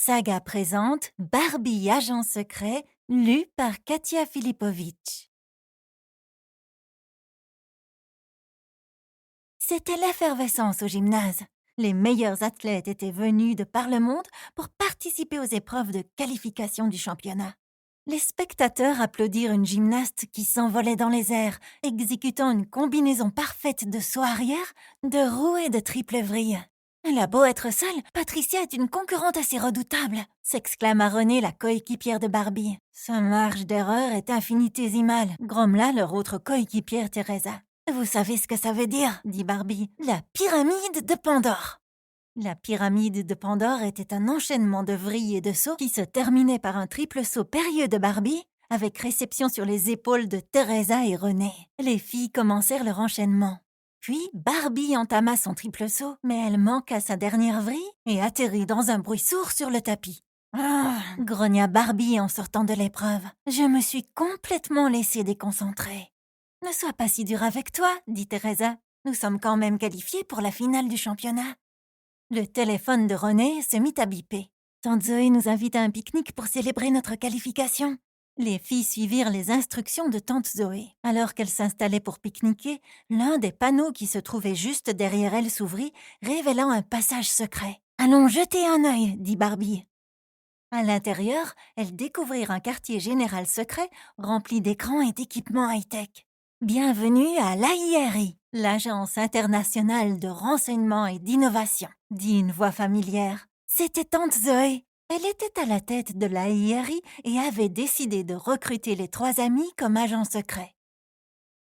Saga présente Barbie agent secret, lu par Katia Filipovic. C'était l'effervescence au gymnase. Les meilleurs athlètes étaient venus de par le monde pour participer aux épreuves de qualification du championnat. Les spectateurs applaudirent une gymnaste qui s'envolait dans les airs, exécutant une combinaison parfaite de saut arrière, de roue et de triple vrille. Elle a beau être seule, Patricia est une concurrente assez redoutable, s'exclama Renée, la coéquipière de Barbie. Sa marge d'erreur est infinitésimale, grommela leur autre coéquipière Teresa. Vous savez ce que ça veut dire, dit Barbie. La pyramide de Pandore. La pyramide de Pandore était un enchaînement de vrilles et de sauts qui se terminait par un triple saut périlleux de Barbie, avec réception sur les épaules de Teresa et Renée. Les filles commencèrent leur enchaînement. Puis Barbie entama son triple saut, mais elle manqua sa dernière vrille et atterrit dans un bruit sourd sur le tapis. « Ah !» grogna Barbie en sortant de l'épreuve. « Je me suis complètement laissée déconcentrer. »« Ne sois pas si dur avec toi, » dit Teresa. « Nous sommes quand même qualifiés pour la finale du championnat. » Le téléphone de Renée se mit à biper. « Tante Zoé nous invite à un pique-nique pour célébrer notre qualification. » Les filles suivirent les instructions de tante Zoé. Alors qu'elle s'installait pour pique-niquer, l'un des panneaux qui se trouvait juste derrière elle s'ouvrit, révélant un passage secret. « Allons jeter un œil, » dit Barbie. À l'intérieur, elles découvrirent un quartier général secret rempli d'écrans et d'équipements high-tech. « Bienvenue à l'AIRI, l'Agence internationale de renseignement et d'innovation, » dit une voix familière. C'était tante Zoé. Elle était à la tête de l'AIRI et avait décidé de recruter les trois amis comme agents secrets.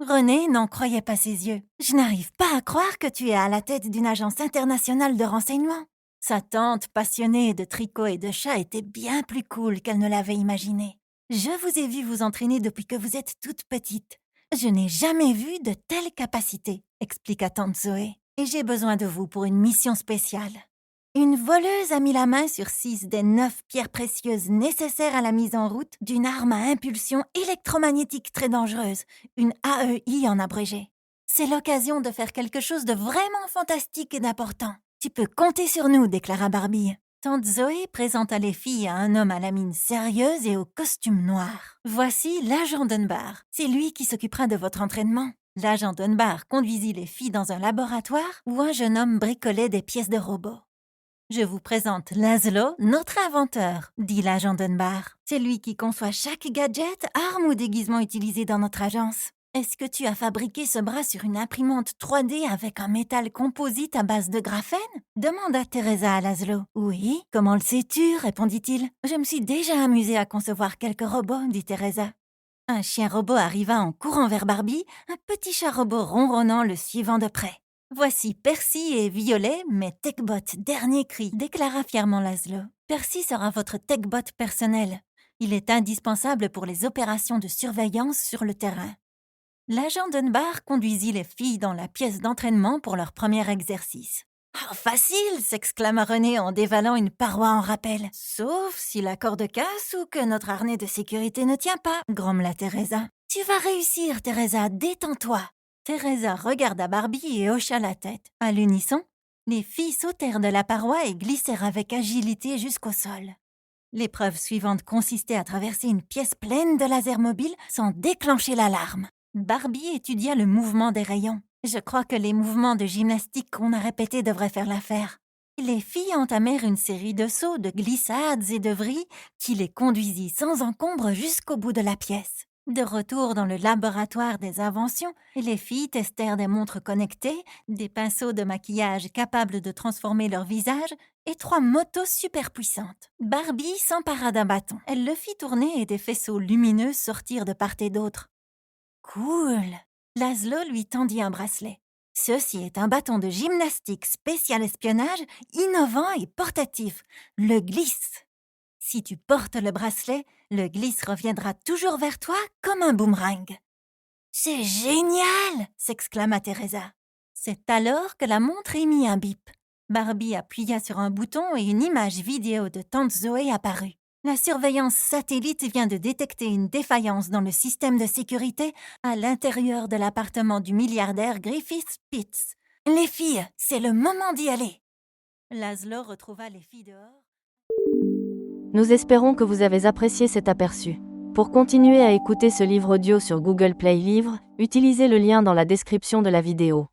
Renée n'en croyait pas ses yeux. « Je n'arrive pas à croire que tu es à la tête d'une agence internationale de renseignement. » Sa tante, passionnée de tricot et de chat, était bien plus cool qu'elle ne l'avait imaginé. « Je vous ai vu vous entraîner depuis que vous êtes toute petite. Je n'ai jamais vu de telles capacités, » expliqua tante Zoé. « Et j'ai besoin de vous pour une mission spéciale. » Une voleuse a mis la main sur 6 des 9 pierres précieuses nécessaires à la mise en route d'une arme à impulsion électromagnétique très dangereuse, une AEI en abrégé. C'est l'occasion de faire quelque chose de vraiment fantastique et d'important. Tu peux compter sur nous, déclara Barbie. Tante Zoé présenta les filles à un homme à la mine sérieuse et au costume noir. Voici l'agent Dunbar. C'est lui qui s'occupera de votre entraînement. L'agent Dunbar conduisit les filles dans un laboratoire où un jeune homme bricolait des pièces de robots. Je vous présente Laszlo, notre inventeur, dit l'agent Dunbar. C'est lui qui conçoit chaque gadget, arme ou déguisement utilisé dans notre agence. Est-ce que tu as fabriqué ce bras sur une imprimante 3D avec un métal composite à base de graphène demanda Teresa à Laszlo. Oui, comment le sais-tu répondit-il. Je me suis déjà amusée à concevoir quelques robots, dit Teresa. Un chien robot arriva en courant vers Barbie, un petit chat robot ronronnant le suivant de près. Voici Percy et Violet, mes techbots dernier cri, déclara fièrement Laszlo. Percy sera votre techbot personnel. Il est indispensable pour les opérations de surveillance sur le terrain. L'agent Dunbar conduisit les filles dans la pièce d'entraînement pour leur premier exercice. « Ah, facile !» s'exclama Renée en dévalant une paroi en rappel. « Sauf si la corde casse ou que notre harnais de sécurité ne tient pas !» grommela Teresa. « Tu vas réussir, Teresa, détends-toi !» Teresa regarda Barbie et hocha la tête. À l'unisson, les filles sautèrent de la paroi et glissèrent avec agilité jusqu'au sol. L'épreuve suivante consistait à traverser une pièce pleine de lasers mobiles sans déclencher l'alarme. Barbie étudia le mouvement des rayons. Je crois que les mouvements de gymnastique qu'on a répétés devraient faire l'affaire. Les filles entamèrent une série de sauts, de glissades et de vrilles qui les conduisit sans encombre jusqu'au bout de la pièce. De retour dans le laboratoire des inventions, les filles testèrent des montres connectées, des pinceaux de maquillage capables de transformer leur visage et 3 motos super puissantes. Barbie s'empara d'un bâton. Elle le fit tourner et des faisceaux lumineux sortirent de part et d'autre. Cool! Laszlo lui tendit un bracelet. Ceci est un bâton de gymnastique spécial espionnage, innovant et portatif, le glisse. Si tu portes le bracelet, le glisse reviendra toujours vers toi comme un boomerang. « C'est génial !» s'exclama Teresa. C'est alors que la montre émit un bip. Barbie appuya sur un bouton et une image vidéo de tante Zoé apparut. La surveillance satellite vient de détecter une défaillance dans le système de sécurité à l'intérieur de l'appartement du milliardaire Griffith Spitz. « Les filles, c'est le moment d'y aller !» Laszlo retrouva les filles dehors. Nous espérons que vous avez apprécié cet aperçu. Pour continuer à écouter ce livre audio sur Google Play Livres, utilisez le lien dans la description de la vidéo.